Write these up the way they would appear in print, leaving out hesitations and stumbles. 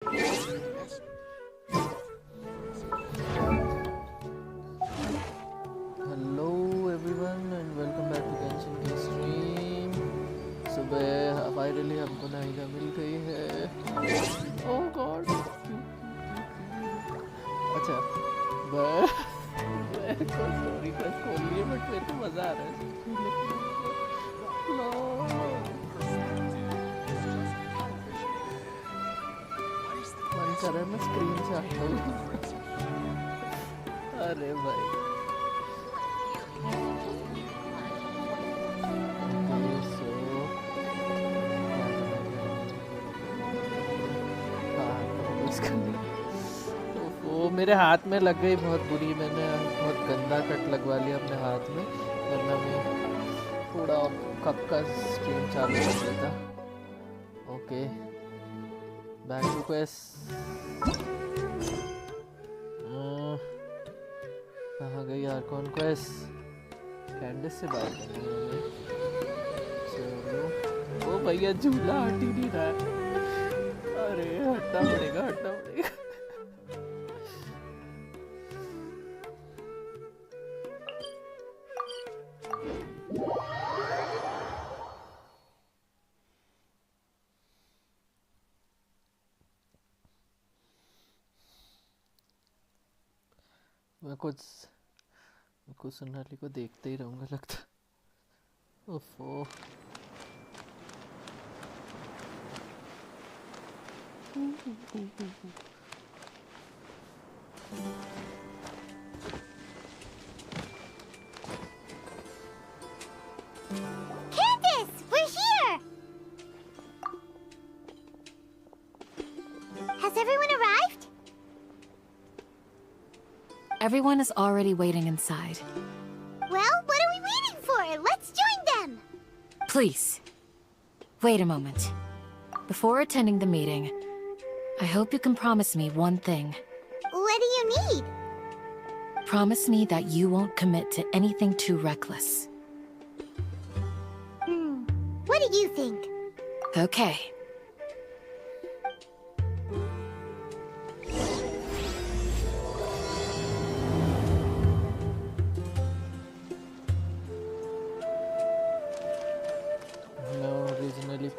Hello everyone and welcome back to Genshin की stream. सुबह finally हमको नाइका मिल गई है। Oh god. अच्छा मेरे को स्टोरी क्वेस्ट खोल लिए बट मेरे को मज़ा आ रहा है। नो मन कर रहा है मैं स्क्रीन से हटा लूं। अरे भाई वो मेरे हाथ में लग गई बहुत बुरी। मैंने बहुत गंदा कट लगवा लिया अपने हाथ में, वरना मैं थोड़ा कब का स्ट्रीम चालू कर देता। Okay back to quest. कहाँ गई आर्कॉन क्वेस्ट? कैंडिस से बात करनी है हमें। चलो ओ भैया झूला हट ही नहीं रहा है। अरे हटना पड़ेगा हटना पड़ेगा। मैं कुछ सोनाली को देखते ही रहूंगा लगता। ओफो Candace, we're here! Has everyone arrived? Everyone is already waiting inside. Well, what are we waiting for? Let's join them! Please, wait a moment. Before attending the meeting, I hope you can promise me one thing. What do you need? Promise me that you won't commit to anything too reckless. What do you think? Okay.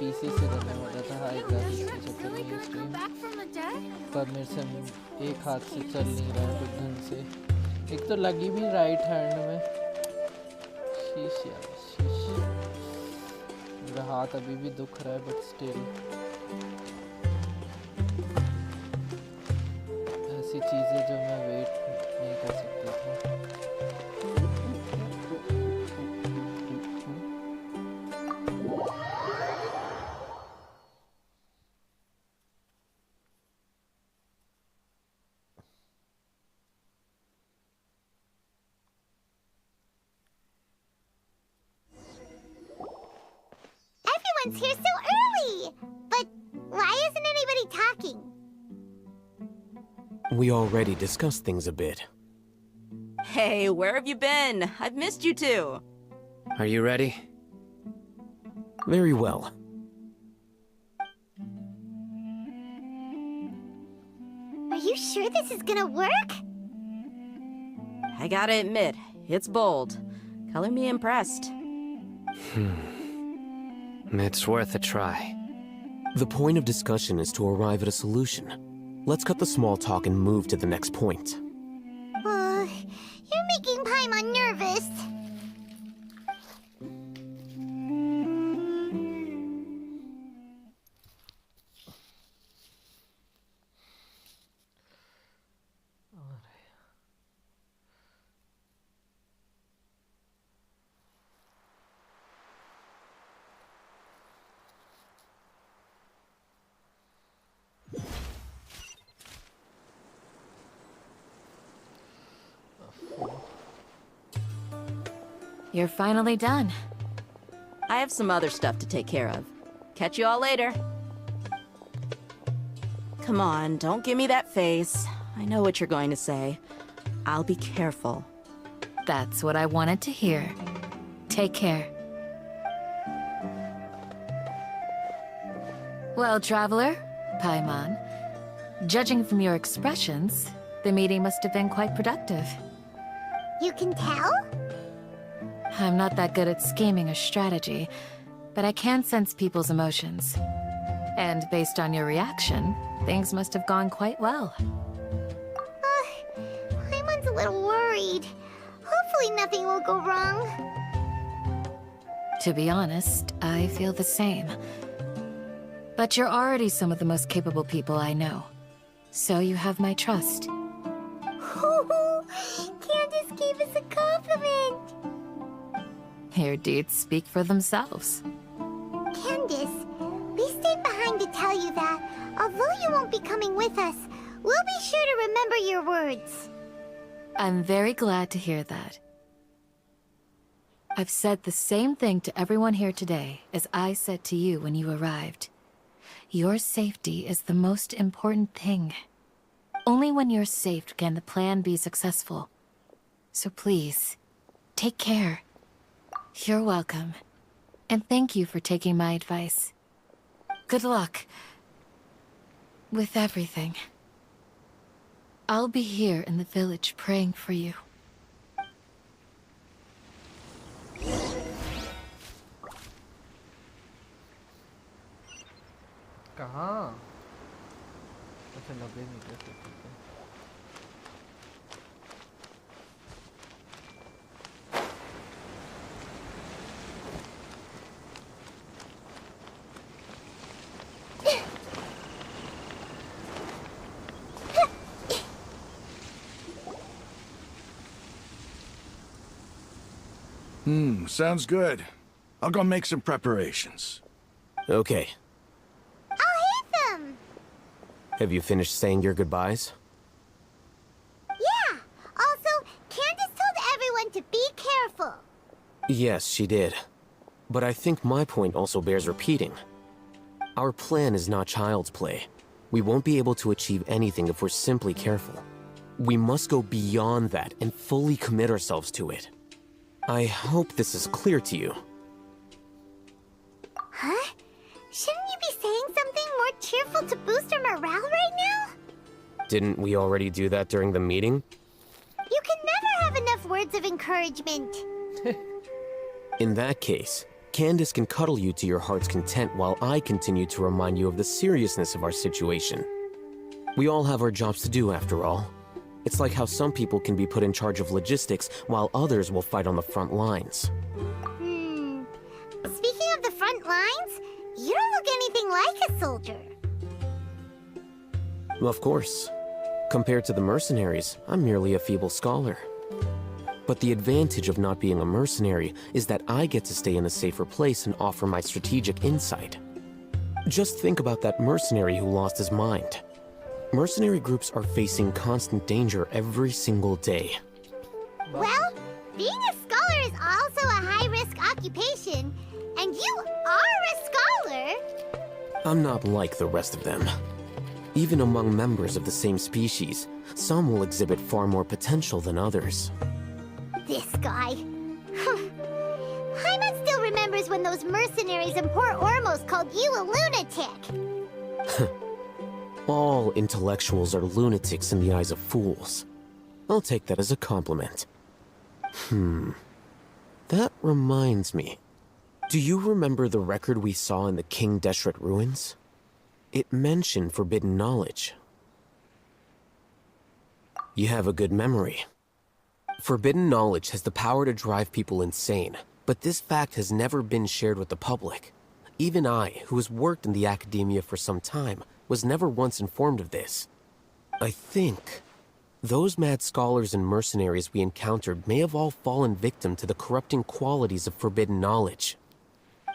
PC से करने वाला था high graphics के चक्कर में ये stream, पर मेरे से एक हाथ से चल नहीं रहा है कुछ ढंग से। एक तो लगी भी राइट हैंड में। शीश यार शीश। मेरा हाथ अभी भी दुख रहा है बट स्टिल ऐसी चीज़ें जो मैं वेट नहीं कर सकता था। Everyone's here so early! But why isn't anybody talking? We already discussed things a bit. Hey, where have you been? I've missed you too. Are you ready? Very well. Are you sure this is gonna work? I gotta admit, it's bold. Color me impressed. It's worth a try. The point of discussion is to arrive at a solution. Let's cut the small talk and move to the next point. You're making Paimon nervous. You're finally done. I have some other stuff to take care of. Catch you all later. Come on, don't give me that face. I know what you're going to say. I'll be careful. That's what I wanted to hear. Take care. Well, traveler, Paimon, Judging from your expressions, the meeting must have been quite productive. You can tell? I'm not that good at scheming or strategy, but I can sense people's emotions. And based on your reaction, things must have gone quite well. Paimon's a little worried. Hopefully nothing will go wrong. To be honest, I feel the same. But you're already some of the most capable people I know. So you have my trust. Candace gave us a compliment. Your deeds speak for themselves. Candace, we stayed behind to tell you that, although you won't be coming with us, we'll be sure to remember your words. I'm very glad to hear that. I've said the same thing to everyone here today as I said to you when you arrived. Your safety is the most important thing. Only when you're safe can the plan be successful. So please, take care. You're welcome. And thank you for taking my advice. Good luck. With everything. I'll be here in the village praying for you. कहाँ? अच्छा 90 metre से ठीक है। Sounds good. I'll go make some preparations. Okay. I'll hit them! Have you finished saying your goodbyes? Yeah! Also, Candace told everyone to be careful. Yes, she did. But I think my point also bears repeating. Our plan is not child's play. We won't be able to achieve anything if we're simply careful. We must go beyond that and fully commit ourselves to it. I hope this is clear to you. Huh? Shouldn't you be saying something more cheerful to boost our morale right now? Didn't we already do that during the meeting? You can never have enough words of encouragement. In that case, Candace can cuddle you to your heart's content while I continue to remind you of the seriousness of our situation. We all have our jobs to do after all. It's like how some people can be put in charge of logistics while others will fight on the front lines. Speaking of the front lines, you don't look anything like a soldier. Of course. Compared to the mercenaries, I'm merely a feeble scholar. But the advantage of not being a mercenary is that I get to stay in a safer place and offer my strategic insight. Just think about that mercenary who lost his mind. Mercenary groups are facing constant danger every single day. Well, being a scholar is also a high-risk occupation, and you are a scholar. I'm not like the rest of them. Even among members of the same species, some will exhibit far more potential than others. This guy. Paimon still remembers when those mercenaries in Port Ormos called you a lunatic. All intellectuals are lunatics in the eyes of fools. I'll take that as a compliment. That reminds me. Do you remember the record we saw in the King Deshret ruins? It mentioned forbidden knowledge. You have a good memory. Forbidden knowledge has the power to drive people insane, but this fact has never been shared with the public. Even I, who has worked in the academia for some time, was never once informed of this. I think those mad scholars and mercenaries we encountered may have all fallen victim to the corrupting qualities of forbidden knowledge.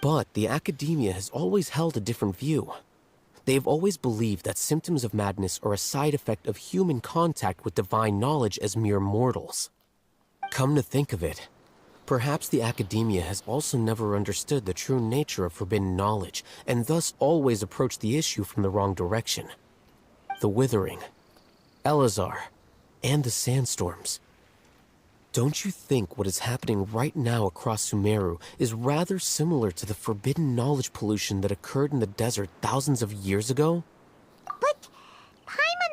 But the academia has always held a different view. They've always believed that symptoms of madness are a side effect of human contact with divine knowledge as mere mortals. Come to think of it, perhaps the academia has also never understood the true nature of forbidden knowledge, and thus always approached the issue from the wrong direction. The Withering, Elazar, and the sandstorms. Don't you think what is happening right now across Sumeru is rather similar to the forbidden knowledge pollution that occurred in the desert thousands of years ago? But Paimon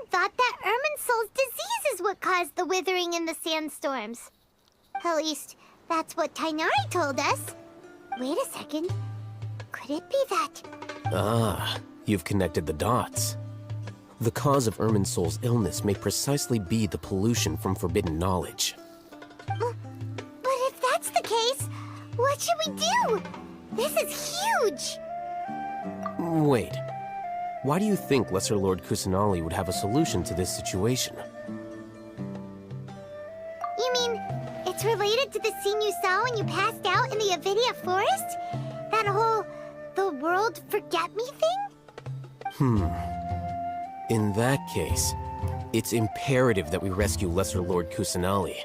cause the withering in the sandstorms. At least, that's what Tainari told us. Wait a second. Could it be that... Ah, you've connected the dots. The cause of Irminsul's illness may precisely be the pollution from forbidden knowledge. But if that's the case, what should we do? This is huge! Wait. Why do you think Lesser Lord Kusanali would have a solution to this situation? You mean, it's related to the scene you saw when you passed out in the Avidia Forest? That whole... the world forget me thing? In that case, it's imperative that we rescue Lesser Lord Kusanali.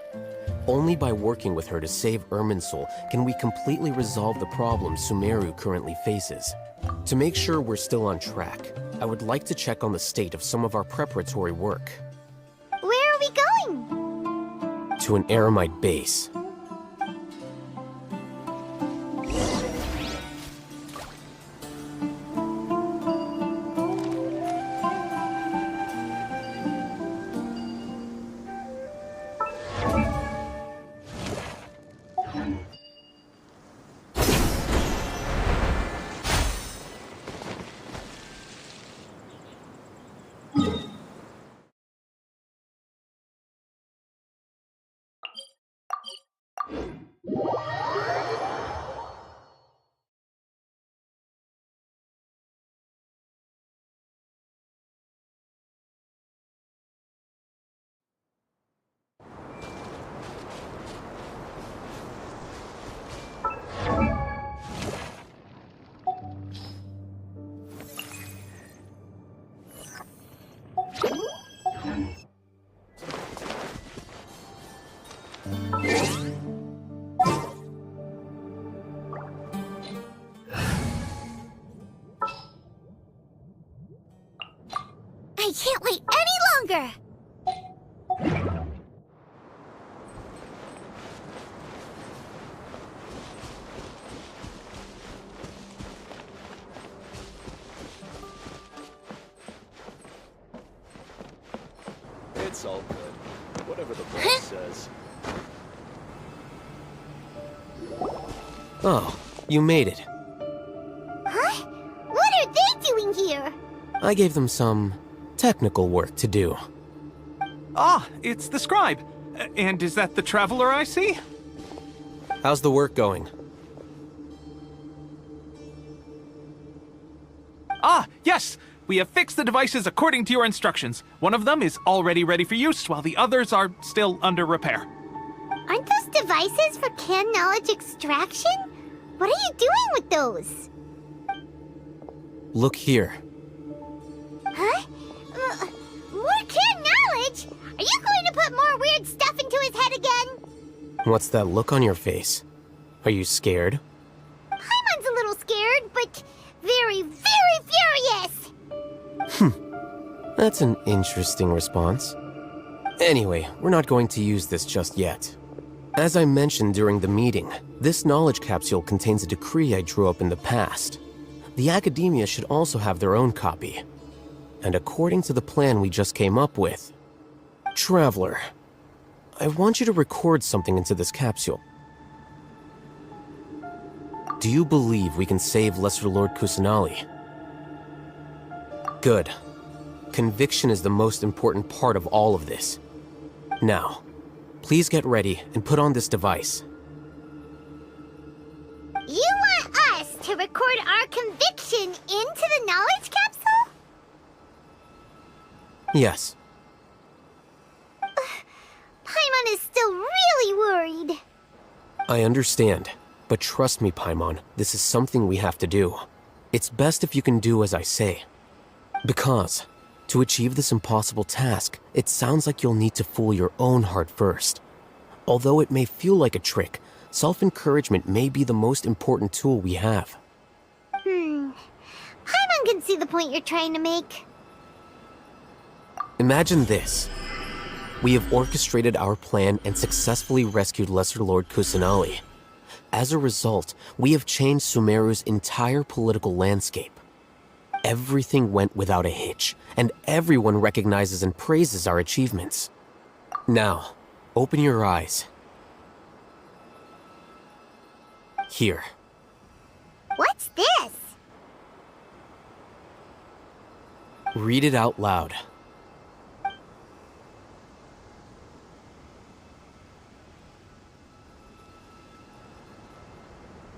Only by working with her to save Irminsul can we completely resolve the problems Sumeru currently faces. To make sure we're still on track, I would like to check on the state of some of our preparatory work. Where are we going? To an Eremite base. I can't wait any longer! It's all good. Whatever the boss says. Oh, you made it. Huh? What are they doing here? I gave them some technical work to do. Ah, it's the scribe. And is that the traveler I see? How's the work going? Ah, yes! We have fixed the devices according to your instructions. One of them is already ready for use, while the others are still under repair. Aren't those devices for canned knowledge extraction? What are you doing with those? Look here. Huh? More canned knowledge? Are you going to put more weird stuff into his head again? What's that look on your face? Are you scared? Paimon's a little scared, but very, very furious! That's an interesting response. Anyway, we're not going to use this just yet. As I mentioned during the meeting, this knowledge capsule contains a decree I drew up in the past. The academia should also have their own copy. And according to the plan we just came up with... Traveler, I want you to record something into this capsule. Do you believe we can save Lesser Lord Kusanali? Good. Conviction is the most important part of all of this. Now, please get ready and put on this device. You want us to record our conviction into the knowledge capsule? Yes. Paimon is still really worried. I understand, but trust me, Paimon, this is something we have to do. It's best if you can do as I say. Because, to achieve this impossible task, it sounds like you'll need to fool your own heart first. Although it may feel like a trick, self-encouragement may be the most important tool we have. Paimon can see the point you're trying to make. Imagine this. We have orchestrated our plan and successfully rescued Lesser Lord Kusanali. As a result, we have changed Sumeru's entire political landscape. Everything went without a hitch, and everyone recognizes and praises our achievements. Now, open your eyes. Here. What's this? Read it out loud.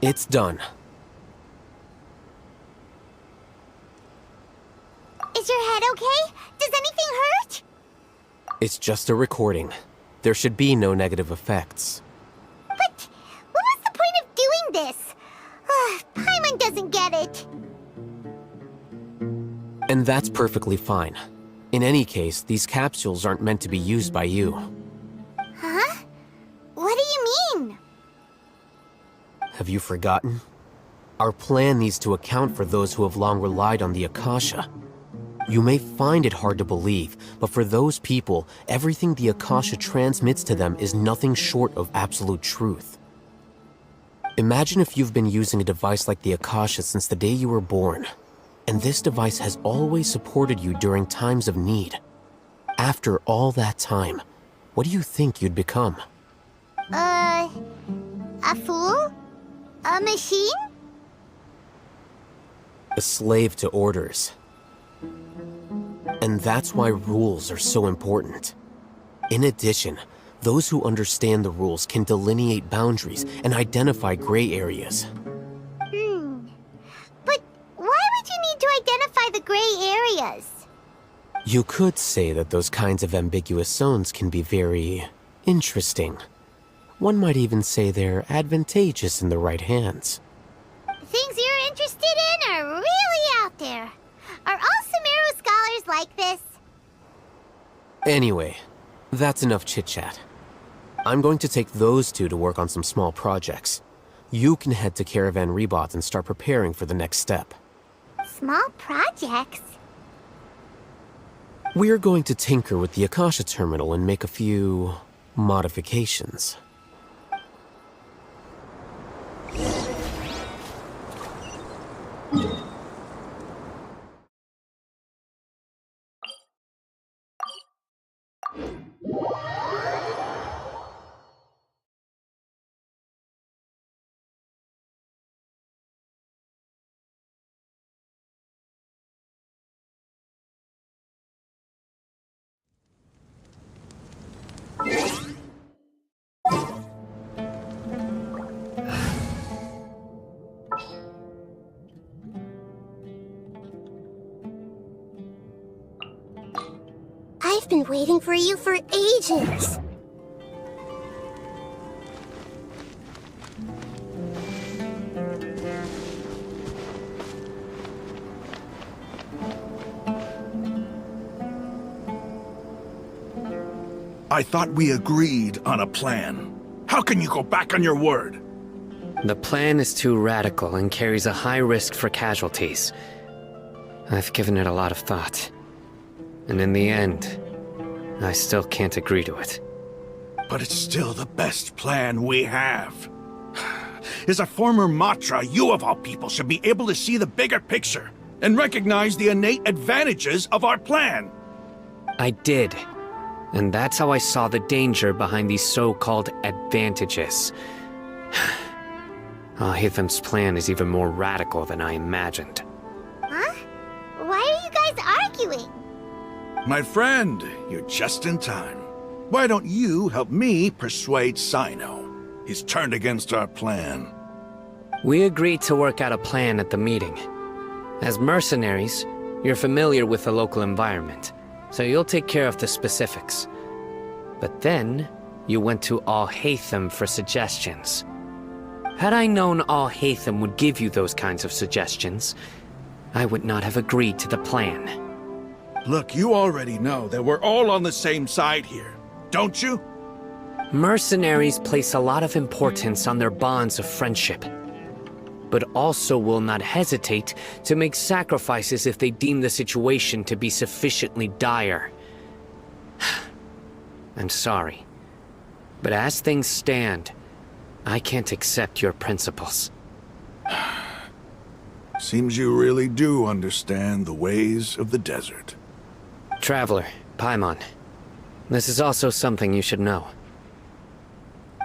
It's done. Is your head okay? Does anything hurt? It's just a recording. There should be no negative effects. But what was the point of doing this? Paimon doesn't get it. And that's perfectly fine. In any case, these capsules aren't meant to be used by you. Huh? What do you mean? Have you forgotten? Our plan needs to account for those who have long relied on the Akasha. You may find it hard to believe, but for those people, everything the Akasha transmits to them is nothing short of absolute truth. Imagine if you've been using a device like the Akasha since the day you were born, and this device has always supported you during times of need. After all that time, what do you think you'd become? A fool? A machine? A slave to orders. And that's why rules are so important. In addition, those who understand the rules can delineate boundaries and identify gray areas. But why would you need to identify the gray areas? You could say that those kinds of ambiguous zones can be very interesting. One might even say they're advantageous in the right hands. Things you're interested in are really out there. Are all Sumeru scholars like this? Anyway, that's enough chit-chat. I'm going to take those two to work on some small projects. You can head to Caravan Rebot and start preparing for the next step. Small projects? We're going to tinker with the Akasha terminal and make a few modifications. I've been waiting for you for ages. I thought we agreed on a plan. How can you go back on your word? The plan is too radical and carries a high risk for casualties. I've given it a lot of thought. And in the end, I still can't agree to it. But it's still the best plan we have. As a former Matra, you of all people should be able to see the bigger picture and recognize the innate advantages of our plan. I did. And that's how I saw the danger behind these so-called advantages. Hitham's plan is even more radical than I imagined. Huh? Why are you guys arguing? My friend, you're just in time. Why don't you help me persuade Suno? He's turned against our plan. We agreed to work out a plan at the meeting. As mercenaries, you're familiar with the local environment, so you'll take care of the specifics. But then, you went to Al-Haytham for suggestions. Had I known Al-Haytham would give you those kinds of suggestions, I would not have agreed to the plan. Look, you already know that we're all on the same side here, don't you? Mercenaries place a lot of importance on their bonds of friendship, but also will not hesitate to make sacrifices if they deem the situation to be sufficiently dire. I'm sorry, but as things stand, I can't accept your principles. Seems you really do understand the ways of the desert. Traveler, Paimon, This is also something you should know.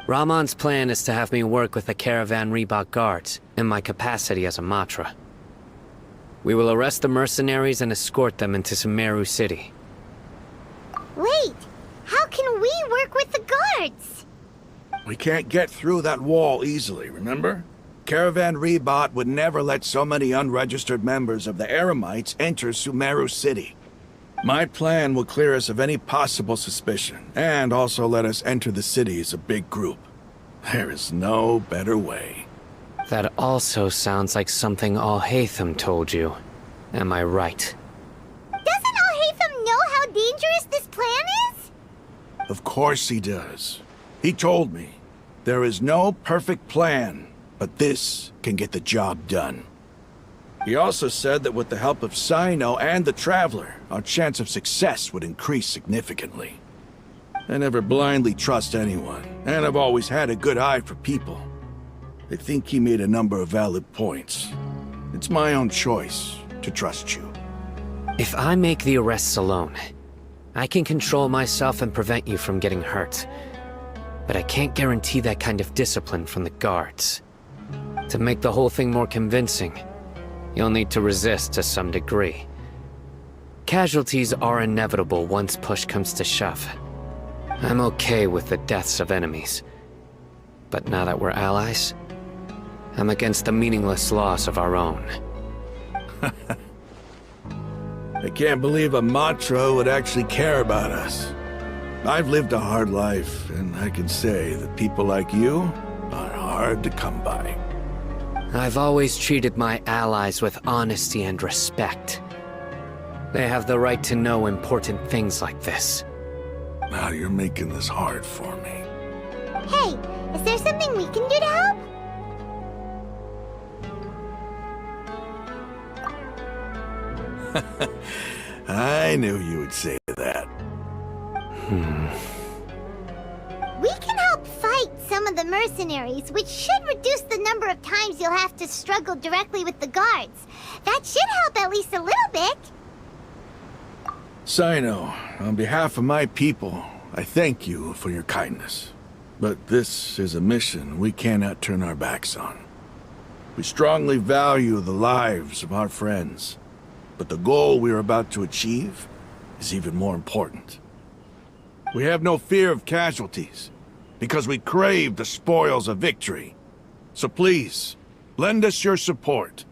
Rahman's plan is to have me work with the Caravan Reebok guards in my capacity as a Matra. We will arrest the mercenaries and escort them into Sumeru City. Wait, how can we work with the guards? We can't get through that wall easily, remember? Caravan Rebot would never let so many unregistered members of the Eremites enter Sumeru City. My plan will clear us of any possible suspicion, and also let us enter the city as a big group. There is no better way. That also sounds like something Al-Haytham told you. Am I right? Doesn't Al-Haytham know how dangerous this plan is? Of course he does. He told me, there is no perfect plan, but this can get the job done. He also said that with the help of Suno and the Traveler, our chance of success would increase significantly. I never blindly trust anyone, and I've always had a good eye for people. I think he made a number of valid points. It's my own choice to trust you. If I make the arrests alone, I can control myself and prevent you from getting hurt. But I can't guarantee that kind of discipline from the guards. To make the whole thing more convincing, you'll need to resist to some degree. Casualties are inevitable once push comes to shove. I'm okay with the deaths of enemies. But now that we're allies, I'm against the meaningless loss of our own. I can't believe a Matra would actually care about us. I've lived a hard life, and I can say that people like you are hard to come by. I've always treated my allies with honesty and respect. They have the right to know important things like this. Now you're making this hard for me. Hey, is there something we can do to help? I knew you would say that. We can help fight some of the mercenaries, which should reduce the number of times you'll have to struggle directly with the guards. That should help at least a little bit. Suno, on behalf of my people, I thank you for your kindness. But this is a mission we cannot turn our backs on. We strongly value the lives of our friends, but the goal we are about to achieve is even more important. We have no fear of casualties, because we crave the spoils of victory. So please, lend us your support.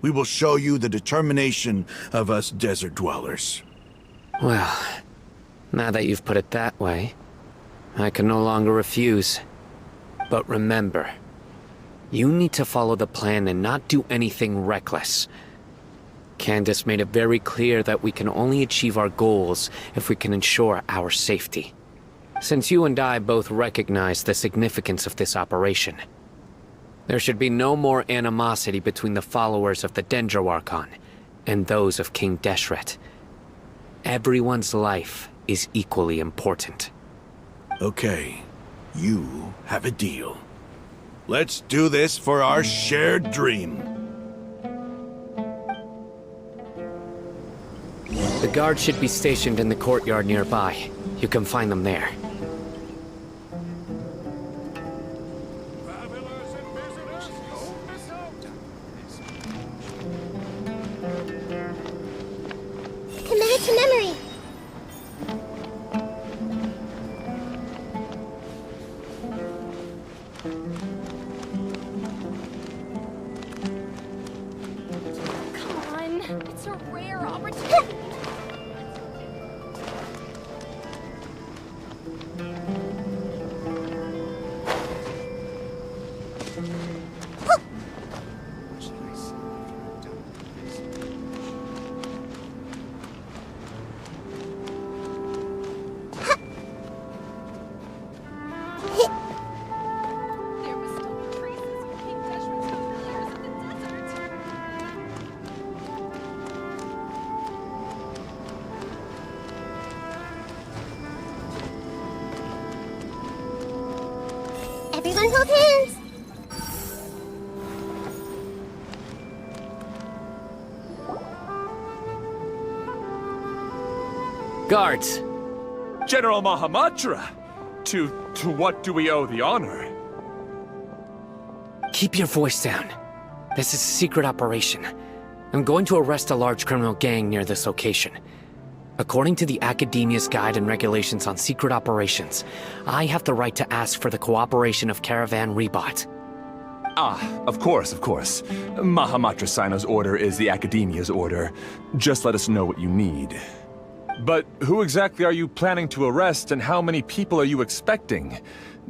We will show you the determination of us desert dwellers. Well, now that you've put it that way, I can no longer refuse. But remember, you need to follow the plan and not do anything reckless. Candace made it very clear that we can only achieve our goals if we can ensure our safety. Since you and I both recognize the significance of this operation, there should be no more animosity between the followers of the Dendro Archon and those of King Deshret. Everyone's life is equally important. Okay, you have a deal. Let's do this for our shared dream. The guards should be stationed in the courtyard nearby. You can find them there. Committed to memory. Come on, it's a rare opportunity. There must still be traces of King Deshret's familiars in the desert. Everyone hold hands. Guards! General Mahamatra! To what do we owe the honor? Keep your voice down. This is a secret operation. I'm going to arrest a large criminal gang near this location. According to the Academia's Guide and Regulations on Secret Operations, I have the right to ask for the cooperation of Caravan Rebot. Of course. Mahamatra Sino's order is the Academia's order. Just let us know what you need. But who exactly are you planning to arrest, and how many people are you expecting?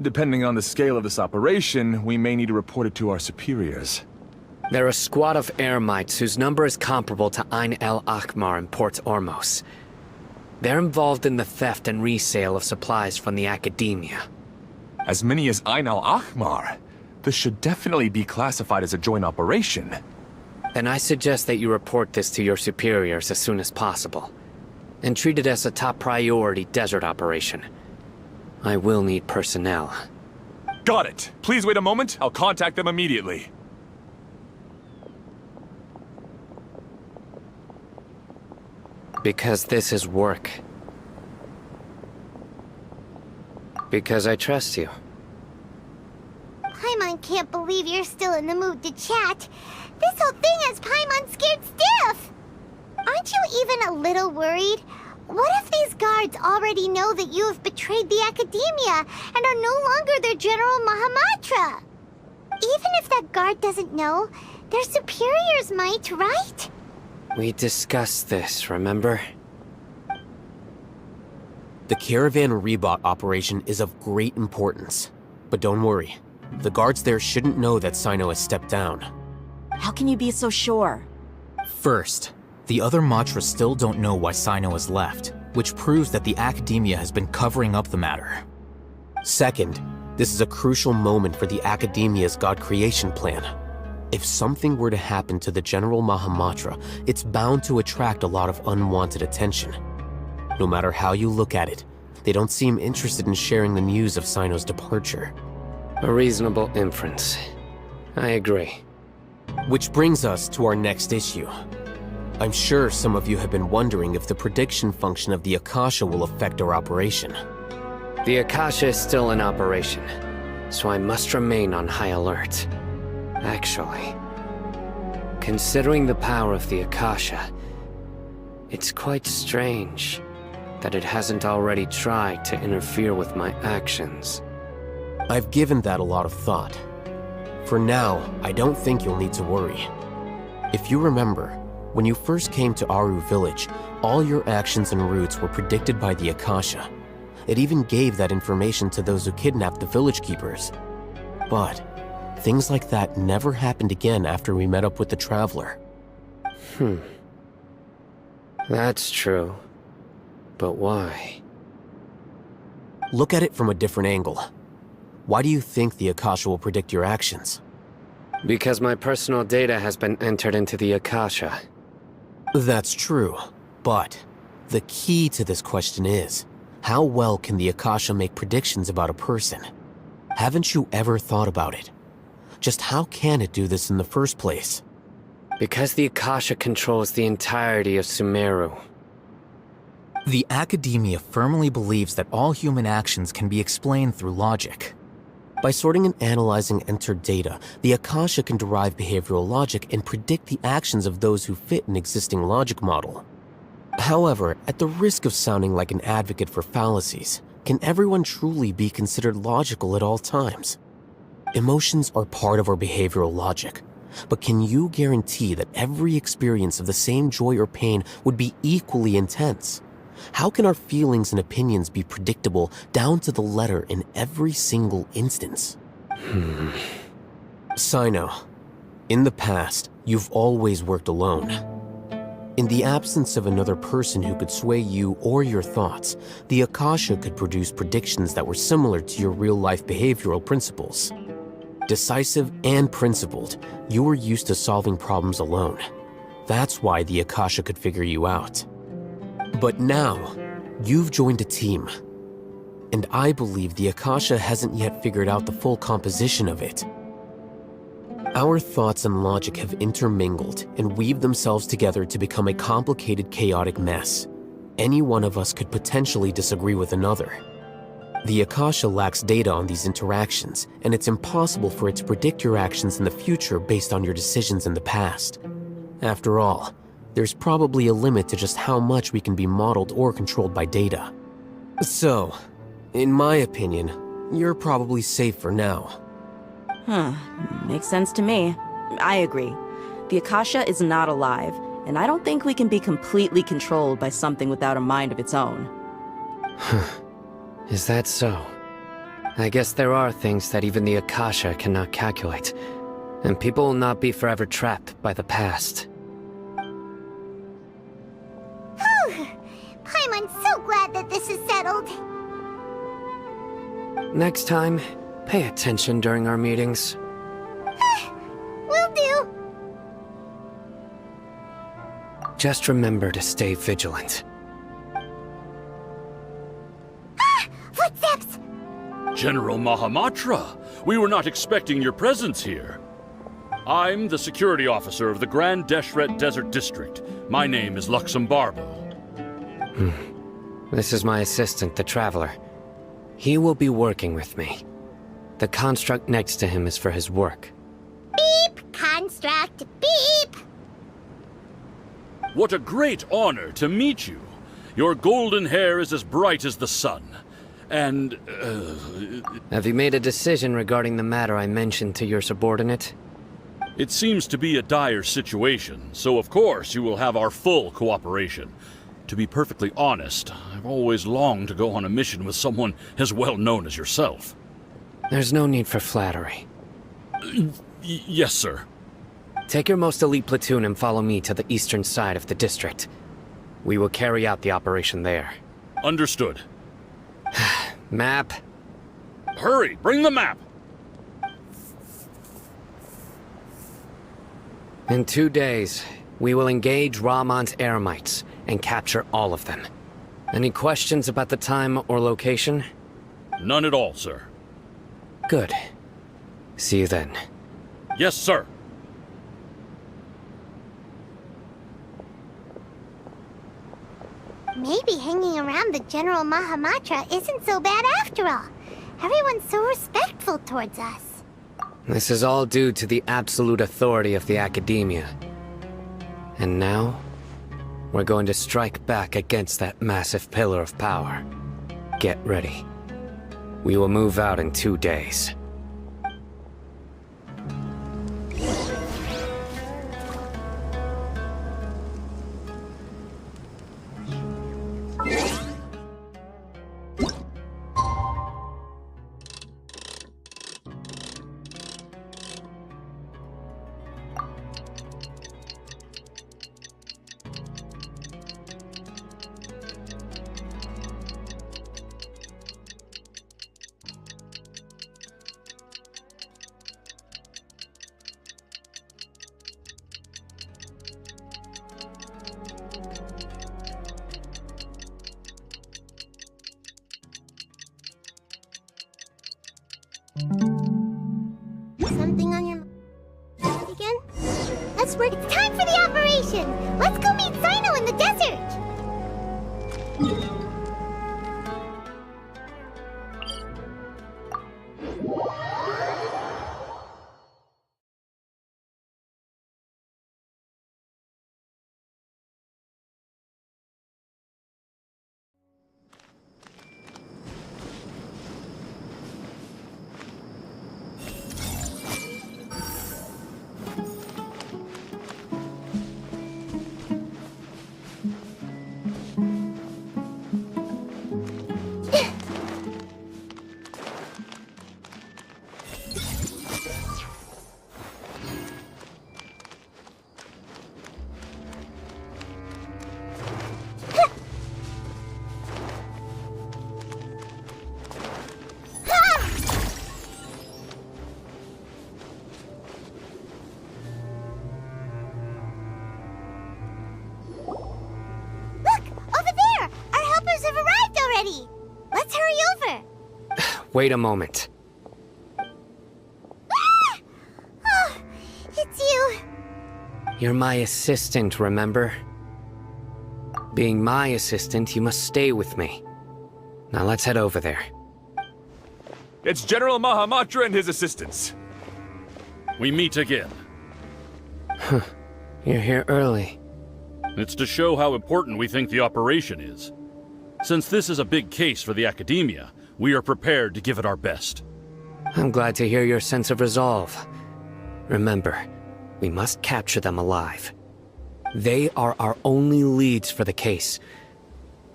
Depending on the scale of this operation, we may need to report it to our superiors. They're a squad of Eremites whose number is comparable to Ain el Akhmar in Port Ormos. They're involved in the theft and resale of supplies from the Academia. As many as Ain el Akhmar? This should definitely be classified as a joint operation. Then I suggest that you report this to your superiors as soon as possible, and treat it as a top priority desert operation. I will need personnel. Got it. Please wait a moment. I'll contact them immediately. Because this is work. Because I trust you. Paimon can't believe you're still in the mood to chat. This whole thing has Paimon scared stiff. Aren't you even a little worried? What if these guards already know that you have betrayed the Academia and are no longer their General Mahamatra? Even if that guard doesn't know, their superiors might, right? We discussed this, remember? The Caravan Rebot operation is of great importance. But don't worry, the guards there shouldn't know that Sino has stepped down. How can you be so sure? First, the other Matras still don't know why Sino has left, which proves that the Academia has been covering up the matter. Second, this is a crucial moment for the Academia's God creation plan. If something were to happen to the General Mahamatra, it's bound to attract a lot of unwanted attention. No matter how you look at it, they don't seem interested in sharing the news of Sino's departure. A reasonable inference. I agree. Which brings us to our next issue. I'm sure some of you have been wondering if the prediction function of the Akasha will affect our operation. The Akasha is still in operation, so I must remain on high alert. Actually, considering the power of the Akasha, it's quite strange that it hasn't already tried to interfere with my actions. I've given that a lot of thought. For now, I don't think you'll need to worry. If you remember, when you first came to Aru Village, all your actions and routes were predicted by the Akasha. It even gave that information to those who kidnapped the village keepers. But things like that never happened again after we met up with the Traveler. That's true. But why? Look at it from a different angle. Why do you think the Akasha will predict your actions? Because my personal data has been entered into the Akasha. That's true, but the key to this question is, how well can the Akasha make predictions about a person? Haven't you ever thought about it? Just how can it do this in the first place? Because the Akasha controls the entirety of Sumeru. The Academia firmly believes that all human actions can be explained through logic. By sorting and analyzing entered data, the Akasha can derive behavioral logic and predict the actions of those who fit an existing logic model. However, at the risk of sounding like an advocate for fallacies, can everyone truly be considered logical at all times? Emotions are part of our behavioral logic, but can you guarantee that every experience of the same joy or pain would be equally intense? How can our feelings and opinions be predictable down to the letter in every single instance? Sino, in the past, you've always worked alone. In the absence of another person who could sway you or your thoughts, the Akasha could produce predictions that were similar to your real-life behavioral principles. Decisive and principled, you were used to solving problems alone. That's why the Akasha could figure you out. But now, you've joined a team. And I believe the Akasha hasn't yet figured out the full composition of it. Our thoughts and logic have intermingled and weaved themselves together to become a complicated, chaotic mess. any one of us could potentially disagree with another. The Akasha lacks data on these interactions, and it's impossible for it to predict your actions in the future based on your decisions in the past. After all, there's probably a limit to just how much we can be modeled or controlled by data. So, in my opinion, you're probably safe for now. Makes sense to me. I agree. The Akasha is not alive, and I don't think we can be completely controlled by something without a mind of its own. Is that so? I guess there are things that even the Akasha cannot calculate, and people will not be forever trapped by the past. Paimon's so glad that this is settled. Next time, pay attention during our meetings. Will do. Just remember to stay vigilant. Footsteps! General Mahamatra, we were not expecting your presence here. I'm the security officer of the Grand Deshret Desert District. My name is Luxembarbo. This is my assistant, the Traveler. He will be working with me. The construct next to him is for his work. Beep! Construct, beep! What a great honor to meet you. Your golden hair is as bright as the sun. And, Have you made a decision regarding the matter I mentioned to your subordinate? it seems to be a dire situation, so of course you will have our full cooperation. To be perfectly honest, I've always longed to go on a mission with someone as well known as yourself. There's no need for flattery. Yes, sir. Take your most elite platoon and follow me to the eastern side of the district. We will carry out the operation there. Understood. Map. Hurry, bring the map! In 2 days, we will engage Rahman's Eremites and capture all of them. Any questions about the time or location? None at all, sir. Good. See you then. Yes, sir. Maybe hanging around the General Mahamatra isn't so bad after all. Everyone's so respectful towards us. This is all due to the absolute authority of the Academia. And now, we're going to strike back against that massive pillar of power. Get ready. We will move out in 2 days. Something on your mind again? Let's work. It's time for the operation! Let's go meet Suno in the desert! Let's hurry over! Wait a moment. Ah! Oh, it's you. You're my assistant, remember? Being my assistant, you must stay with me. Now let's head over there. It's General Mahamatra and his assistants. We meet again. You're here early. It's to show how important we think the operation is. Since this is a big case for the Academia, we are prepared to give it our best. I'm glad to hear your sense of resolve. Remember, we must capture them alive. They are our only leads for the case.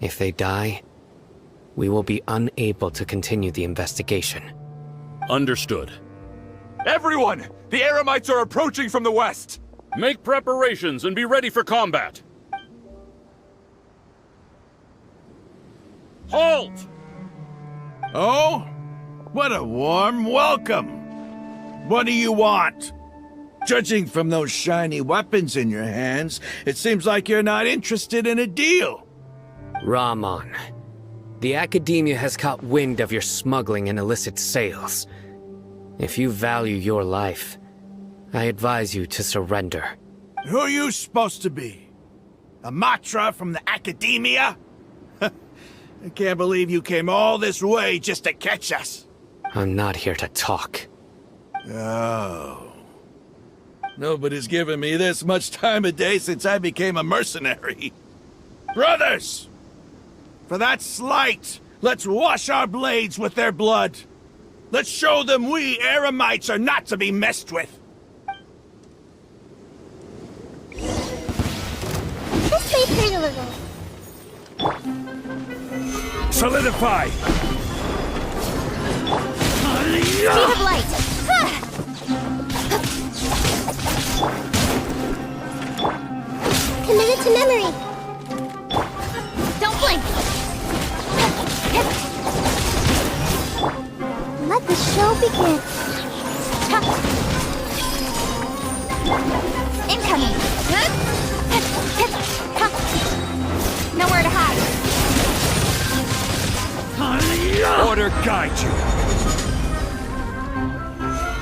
If they die, we will be unable to continue the investigation. Understood. Everyone! The Eremites are approaching from the west! Make preparations and be ready for combat! Halt! Oh? What a warm welcome! What do you want? Judging from those shiny weapons in your hands, it seems like you're not interested in a deal. Rahman, the Academia has caught wind of your smuggling and illicit sales. If you value your life, I advise you to surrender. Who are you supposed to be? A Matra from the Academia? I can't believe you came all this way just to catch us. I'm not here to talk. Oh. Nobody's given me this much time of day since I became a mercenary. Brothers! For that slight, let's wash our blades with their blood. Let's show them we Eremites are not to be messed with. This may hurt a little. Solidify! Speed of light! Committed to memory! Don't blink! Let the show begin. Incoming! Nowhere to hide. Order guide you!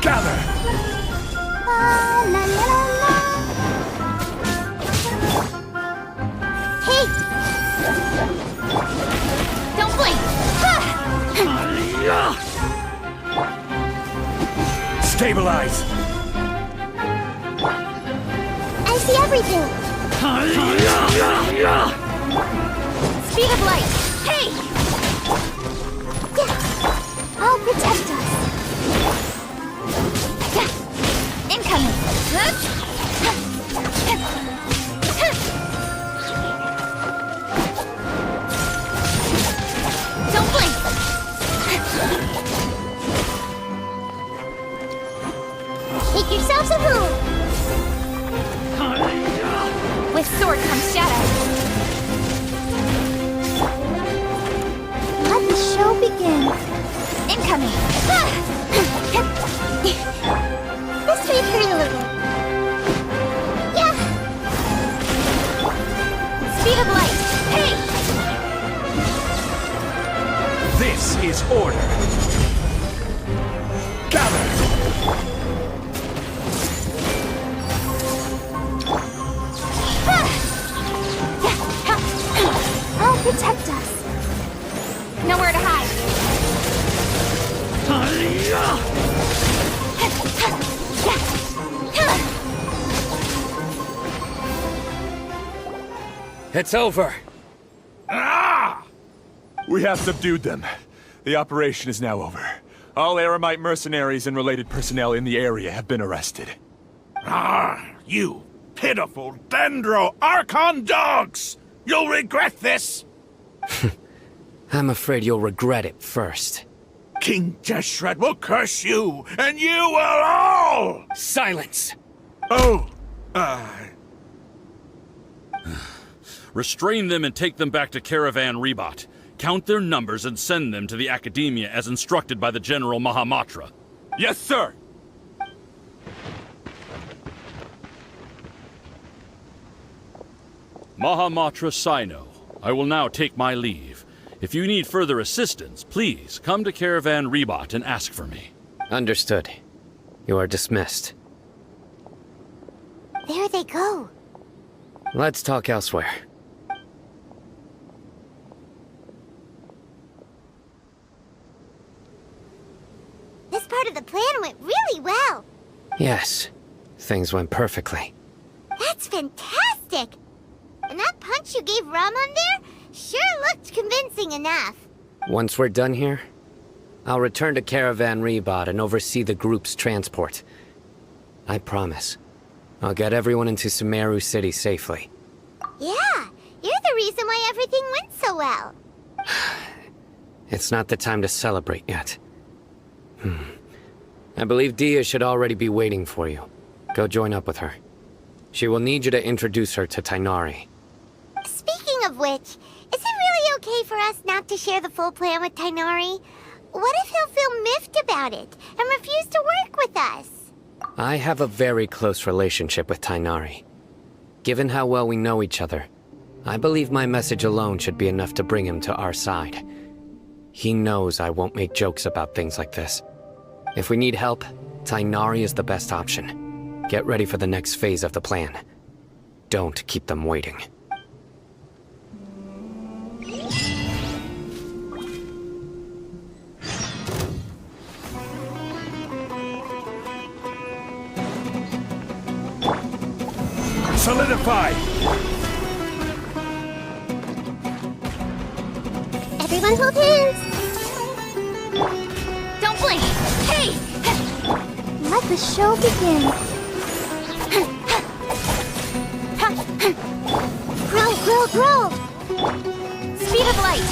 Gather! La la la la. Hey! Don't blink! Stabilize! I see everything! Speed of light! Hey! I'll protect us! Incoming! Don't blink! Make yourselves at home! With sword comes shadow! Let the show begin! Incoming! This may hurt a little. Yeah! Speed of light! Hey! This is order! Gather! I'll protect us. Nowhere to hide. It's over. Ah! We have subdued them. The operation is now over. All Eremite mercenaries and related personnel in the area have been arrested. Ah, you pitiful Dendro Archon dogs! You'll regret this! I'm afraid you'll regret it first. King Jeshret will curse you, and you will all! Silence! Oh, Restrain them and take them back to Caravan Rebot. Count their numbers and send them to the Academia as instructed by the General Mahamatra. Yes, sir! Mahamatra Suno, I will now take my leave. If you need further assistance, please come to Caravan Rebot and ask for me. Understood. You are dismissed. There they go. Let's talk elsewhere. part of the plan went really well. Yes, things went perfectly. That's fantastic! And that punch you gave Ramon there sure looked convincing enough. Once we're done here, I'll return to Caravan Rebot and oversee the group's transport. I promise. I'll get everyone into Sumeru City safely. Yeah, you're the reason why everything went so well. It's not the time to celebrate yet. I believe Dia should already be waiting for you. Go join up with her. She will need you to introduce her to Tainari. Speaking of which, is it really okay for us not to share the full plan with Tainari? What if he'll feel miffed about it and refuse to work with us? I have a very close relationship with Tainari. Given how well we know each other, I believe my message alone should be enough to bring him to our side. He knows I won't make jokes about things like this. If we need help, Tainari is the best option. Get ready for the next phase of the plan. Don't keep them waiting. Solidify! Everyone hold hands! Don't blink! Hey! Let the show begin. Grow, grow, grow! Speed of light!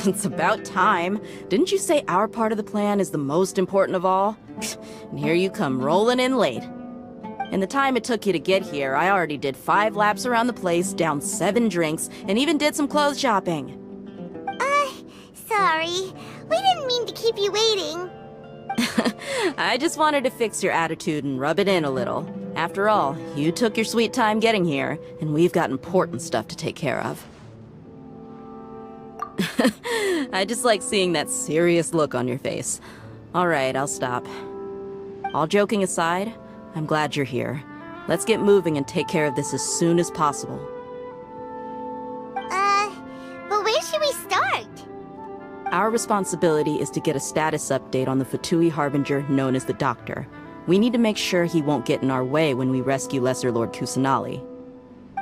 It's about time. Didn't you say our part of the plan is the most important of all? And here you come rolling in late. In the time it took you to get here, I already did 5 laps around the place, downed 7 drinks, and even did some clothes shopping. Sorry. We didn't mean to keep you waiting. I just wanted to fix your attitude and rub it in a little. After all, you took your sweet time getting here, and we've got important stuff to take care of. I just like seeing that serious look on your face. Alright, I'll stop. All joking aside, I'm glad you're here. Let's get moving and take care of this as soon as possible. But where should we start? Our responsibility is to get a status update on the Fatui Harbinger known as the Doctor. We need to make sure he won't get in our way when we rescue Lesser Lord Kusanali.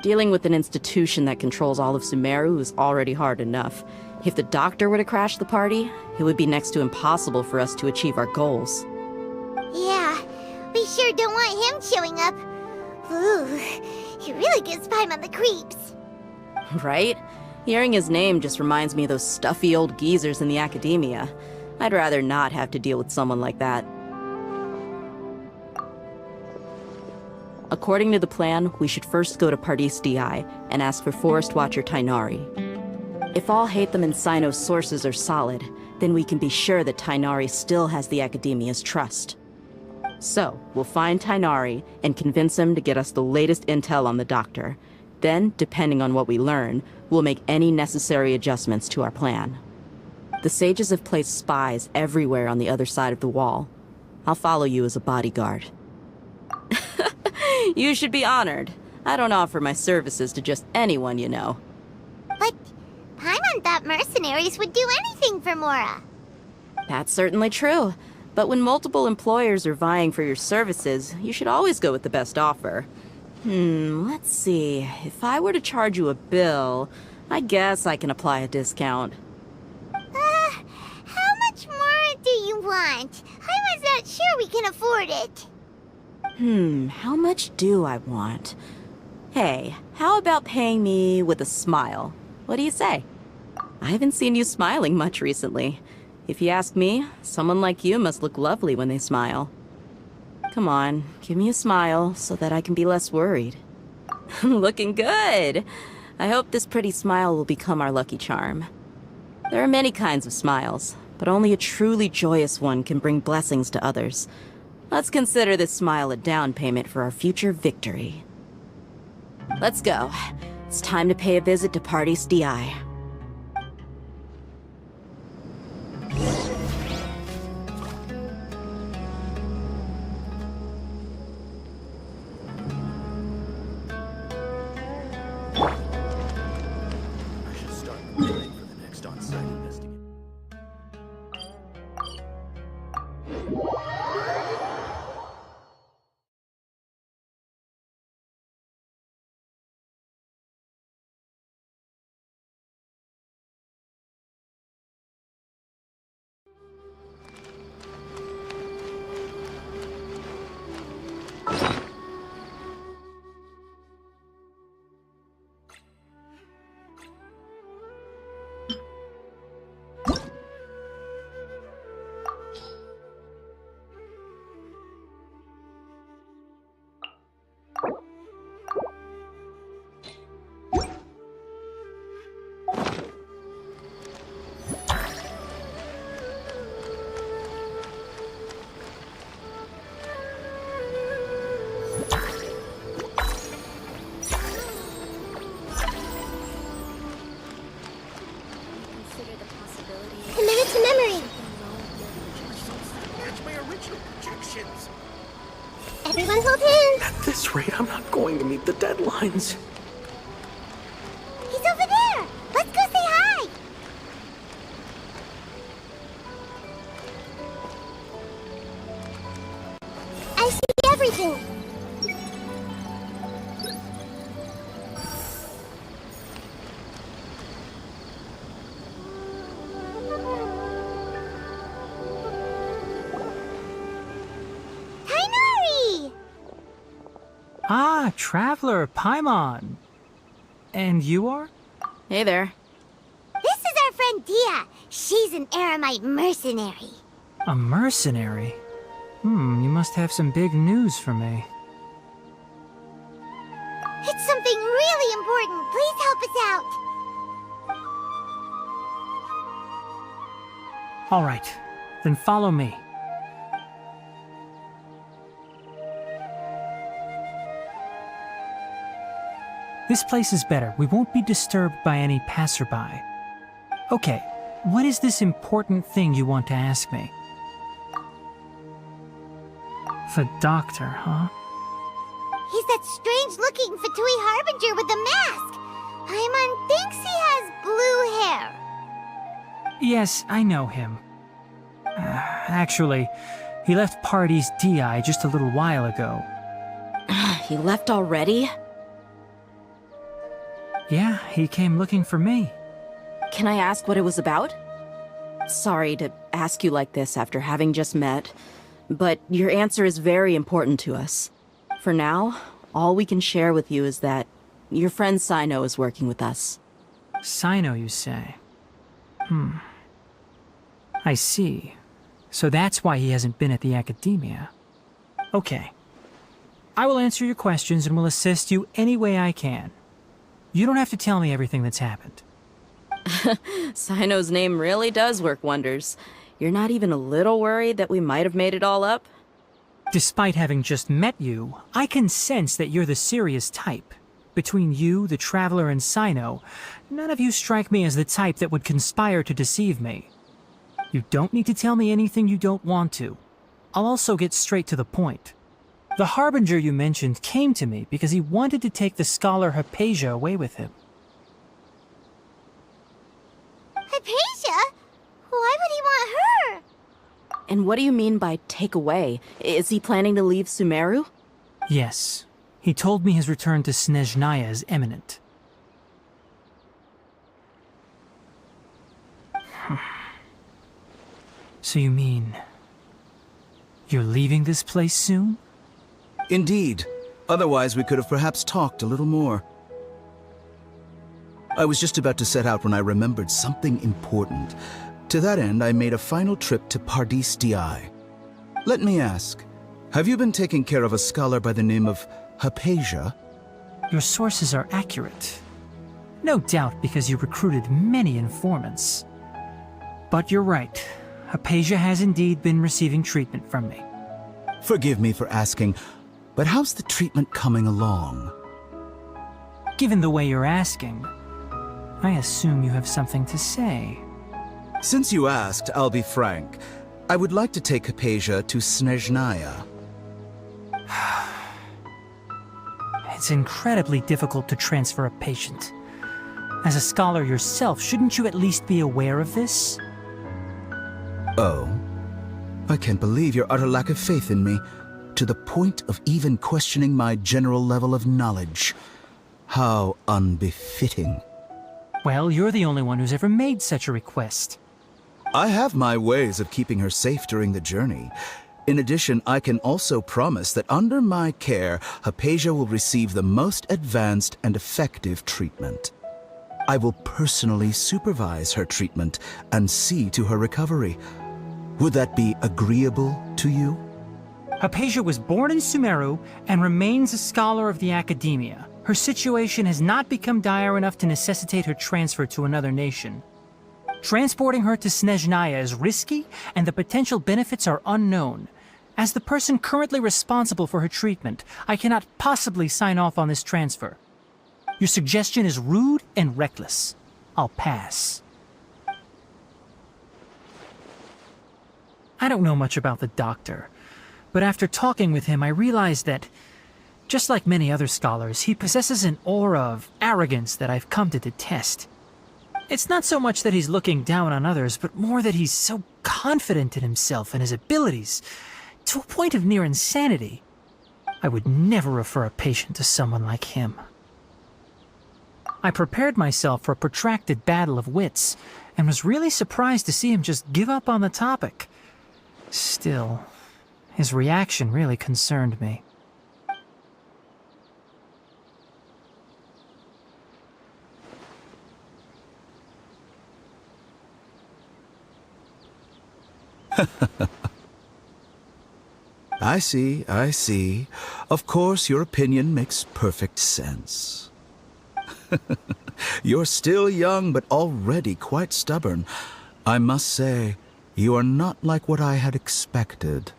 Dealing with an institution that controls all of Sumeru is already hard enough. If the Doctor were to crash the party, it would be next to impossible for us to achieve our goals. Yeah, we sure don't want him showing up. Ooh, he really gives Paimon the creeps. Right? Hearing his name just reminds me of those stuffy old geezers in the academia. I'd rather not have to deal with someone like that. According to the plan, we should first go to Pardis DI and ask for Forest Watcher Tainari. If all Hatham and Sino's sources are solid, then we can be sure that Tainari still has the Academia's trust. So, we'll find Tainari and convince him to get us the latest intel on the Doctor. Then, depending on what we learn, we'll make any necessary adjustments to our plan. The sages have placed spies everywhere on the other side of the wall. I'll follow you as a bodyguard. You should be honored. I don't offer my services to just anyone, you know. But Paimon thought mercenaries would do anything for Mora. That's certainly true. But when multiple employers are vying for your services, you should always go with the best offer. Let's see. If I were to charge you a bill, I guess I can apply a discount. How much more do you want? I was not sure we can afford it. How much do I want? Hey, how about paying me with a smile? What do you say? I haven't seen you smiling much recently. If you ask me, someone like you must look lovely when they smile. Come on, give me a smile so that I can be less worried. Looking good! I hope this pretty smile will become our lucky charm. There are many kinds of smiles, but only a truly joyous one can bring blessings to others. Let's consider this smile a down payment for our future victory. Let's go. It's time to pay a visit to Party's DI. Commit it to memory. That's my original projections. Everyone hold hands. At this rate, I'm not going to meet the deadlines. He's over there. Let's go say hi. I see everything. Ah, Traveler, Paimon. And you are? Hey there. This is our friend Dia. She's an Aramite mercenary. A mercenary? You must have some big news for me. It's something really important. Please help us out. All right, then follow me. This place is better. We won't be disturbed by any passerby. Okay, what is this important thing you want to ask me? The doctor, huh? He's that strange-looking Fatui Harbinger with the mask. Paimon thinks he has blue hair. Yes, I know him. Actually, he left Party's DI just a little while ago. He left already? Yeah, he came looking for me. Can I ask what it was about? Sorry to ask you like this after having just met, but your answer is very important to us. For now, all we can share with you is that your friend Suno is working with us. Suno, you say? I see. So that's why he hasn't been at the academia. Okay. I will answer your questions and will assist you any way I can. You don't have to tell me everything that's happened. Suno's name really does work wonders. You're not even a little worried that we might have made it all up? Despite having just met you, I can sense that you're the serious type. Between you, the Traveler, and Suno, none of you strike me as the type that would conspire to deceive me. You don't need to tell me anything you don't want to. I'll also get straight to the point. The Harbinger you mentioned came to me because he wanted to take the scholar Hypatia away with him. Hypatia? Why would he want her? And what do you mean by take away? Is he planning to leave Sumeru? Yes. He told me his return to Snezhnaya is imminent. So you mean... you're leaving this place soon? Indeed. Otherwise, we could have perhaps talked a little more. I was just about to set out when I remembered something important. To that end, I made a final trip to Pardis Di. Let me ask, have you been taking care of a scholar by the name of Hypatia? Your sources are accurate. No doubt because you recruited many informants. But you're right. Hypatia has indeed been receiving treatment from me. Forgive me for asking, but how's the treatment coming along? Given the way you're asking, I assume you have something to say. Since you asked, I'll be frank. I would like to take Hypatia to Snezhnaya. It's incredibly difficult to transfer a patient. As a scholar yourself, shouldn't you at least be aware of this? Oh? I can't believe your utter lack of faith in me, to the point of even questioning my general level of knowledge. How unbefitting. Well, you're the only one who's ever made such a request. I have my ways of keeping her safe during the journey. In addition, I can also promise that under my care, Hypatia will receive the most advanced and effective treatment. I will personally supervise her treatment and see to her recovery. Would that be agreeable to you? Hypatia was born in Sumeru and remains a scholar of the Academia. Her situation has not become dire enough to necessitate her transfer to another nation. Transporting her to Snezhnaya is risky, and the potential benefits are unknown. As the person currently responsible for her treatment, I cannot possibly sign off on this transfer. Your suggestion is rude and reckless. I'll pass. I don't know much about the doctor, but after talking with him, I realized that, just like many other scholars, he possesses an aura of arrogance that I've come to detest. It's not so much that he's looking down on others, but more that he's so confident in himself and his abilities, to a point of near insanity. I would never refer a patient to someone like him. I prepared myself for a protracted battle of wits, and was really surprised to see him just give up on the topic. Still, his reaction really concerned me. I see. Of course, your opinion makes perfect sense. You're still young, but already quite stubborn. I must say, you are not like what I had expected.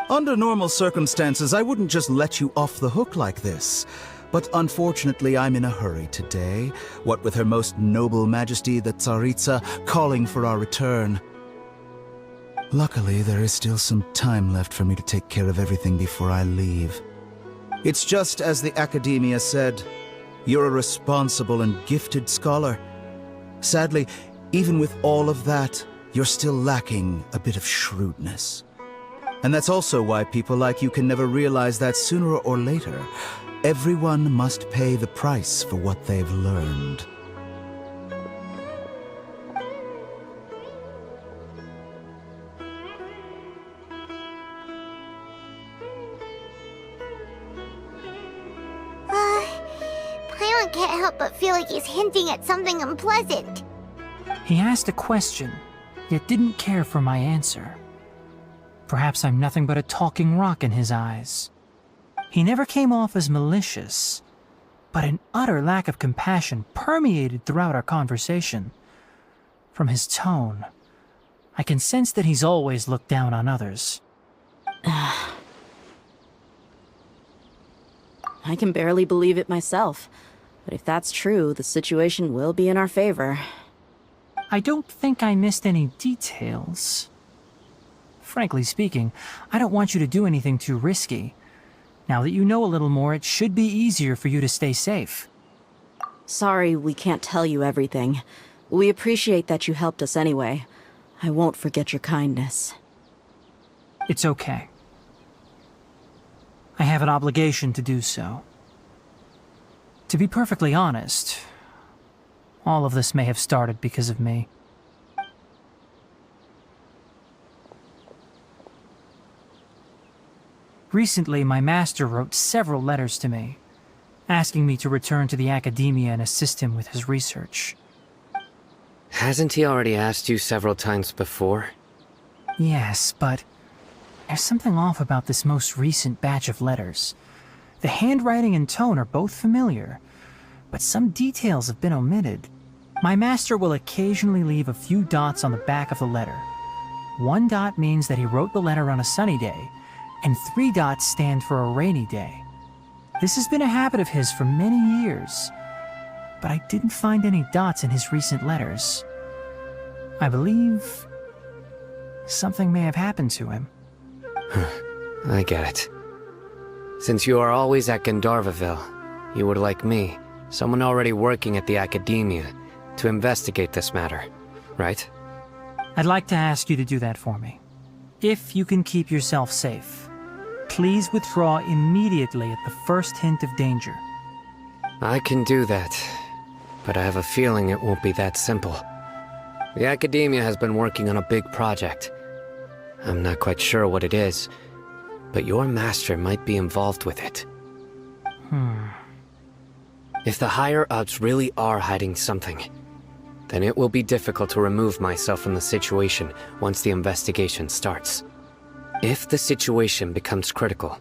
Under normal circumstances, I wouldn't just let you off the hook like this. But unfortunately, I'm in a hurry today, what with Her Most Noble Majesty the Tsaritsa calling for our return. Luckily, there is still some time left for me to take care of everything before I leave. It's just as the Academia said, you're a responsible and gifted scholar. Sadly, even with all of that, you're still lacking a bit of shrewdness. And that's also why people like you can never realize that sooner or later, everyone must pay the price for what they've learned. Paimon can't help but feel like he's hinting at something unpleasant. He asked a question, yet didn't care for my answer. Perhaps I'm nothing but a talking rock in his eyes. He never came off as malicious, but an utter lack of compassion permeated throughout our conversation. From his tone, I can sense that he's always looked down on others. I can barely believe it myself. But if that's true, the situation will be in our favor. I don't think I missed any details. frankly speaking, I don't want you to do anything too risky. Now that you know a little more, it should be easier for you to stay safe. Sorry we can't tell you everything. We appreciate that you helped us anyway. I won't forget your kindness. It's okay. I have an obligation to do so. To be perfectly honest, all of this may have started because of me. Recently, my master wrote several letters to me, asking me to return to the academia and assist him with his research. Hasn't he already asked you several times before? Yes, but there's something off about this most recent batch of letters. The handwriting and tone are both familiar, but some details have been omitted. My master will occasionally leave a few dots on the back of the letter. 1 dot means that he wrote the letter on a sunny day, and 3 dots stand for a rainy day. This has been a habit of his for many years, but I didn't find any dots in his recent letters. I believe something may have happened to him. I get it. Since you are always at Gandharvaville, you would like me, someone already working at the academia, to investigate this matter, right? I'd like to ask you to do that for me. If you can keep yourself safe, please withdraw immediately at the first hint of danger. I can do that, but I have a feeling it won't be that simple. The academia has been working on a big project. I'm not quite sure what it is, but your master might be involved with it. If the higher-ups really are hiding something, then it will be difficult to remove myself from the situation once the investigation starts. If the situation becomes critical,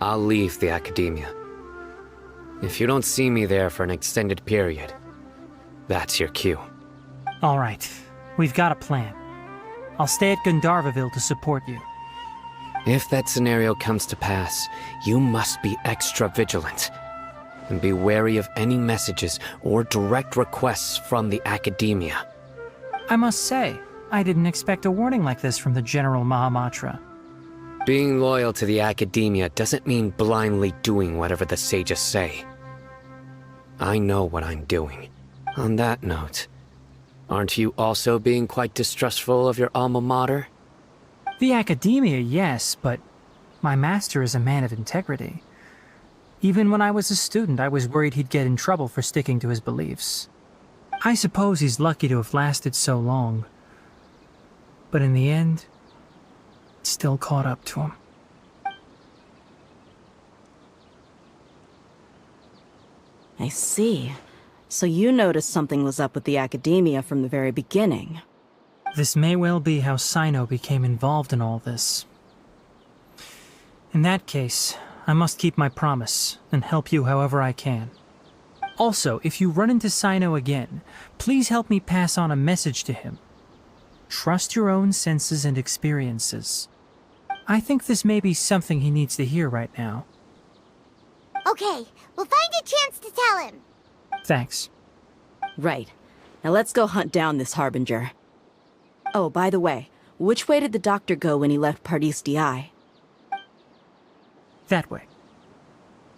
I'll leave the academia. If you don't see me there for an extended period, that's your cue. All right, we've got a plan. I'll stay at Gandharvaville to support you. If that scenario comes to pass, you must be extra vigilant. And be wary of any messages or direct requests from the academia. I must say, I didn't expect a warning like this from the General Mahamatra. Being loyal to the academia doesn't mean blindly doing whatever the sages say. I know what I'm doing. On that note, aren't you also being quite distrustful of your alma mater? The academia, yes, but my master is a man of integrity. Even when I was a student, I was worried he'd get in trouble for sticking to his beliefs. I suppose he's lucky to have lasted so long. But in the end, it still caught up to him. I see. So you noticed something was up with the academia from the very beginning. This may well be how Suno became involved in all this. In that case, I must keep my promise and help you however I can. Also, if you run into Suno again, please help me pass on a message to him. Trust your own senses and experiences. I think this may be something he needs to hear right now. Okay, we'll find a chance to tell him. Thanks. Right. Now let's go hunt down this Harbinger. Oh, by the way, which way did the doctor go when he left Pardis Di? That way.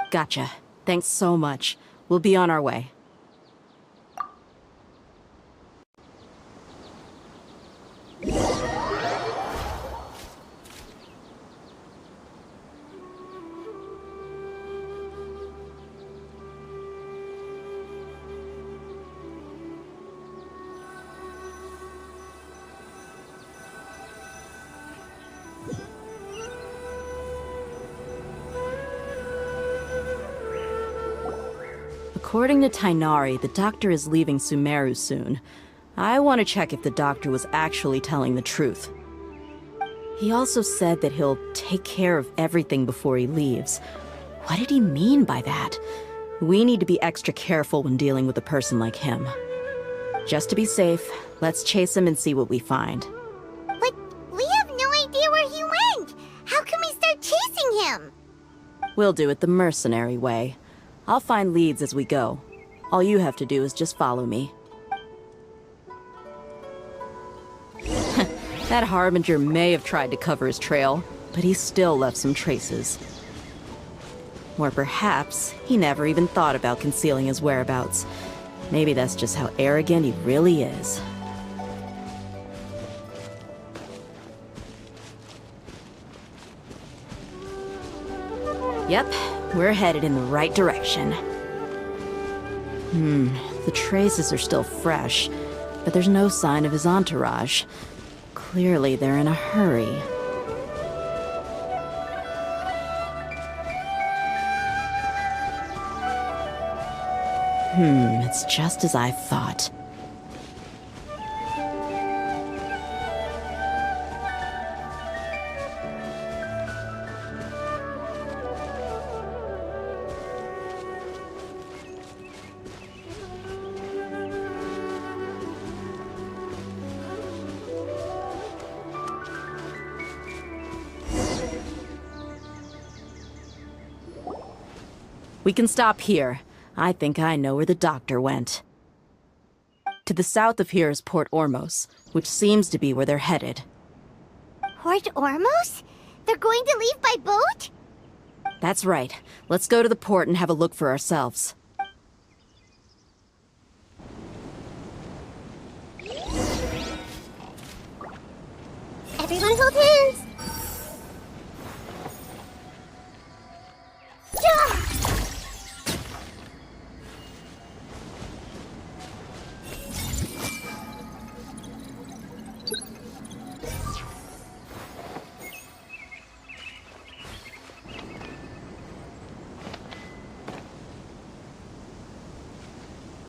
Gotcha. Thanks so much. We'll be on our way. According to Tainari, the doctor is leaving Sumeru soon. I want to check if the doctor was actually telling the truth. He also said that he'll take care of everything before he leaves. What did he mean by that? We need to be extra careful when dealing with a person like him. Just to be safe, let's chase him and see what we find. But we have no idea where he went! How can we start chasing him? We'll do it the mercenary way. I'll find leads as we go. All you have to do is just follow me. That Harbinger may have tried to cover his trail, but he still left some traces. Or perhaps he never even thought about concealing his whereabouts. Maybe that's just how arrogant he really is. Yep, we're headed in the right direction. The traces are still fresh, but there's no sign of his entourage. Clearly, they're in a hurry. It's just as I thought. We can stop here. I think I know where the doctor went. To the south of here is Port Ormos, which seems to be where they're headed. Port Ormos? They're going to leave by boat? That's right. Let's go to the port and have a look for ourselves. Everyone hold hands!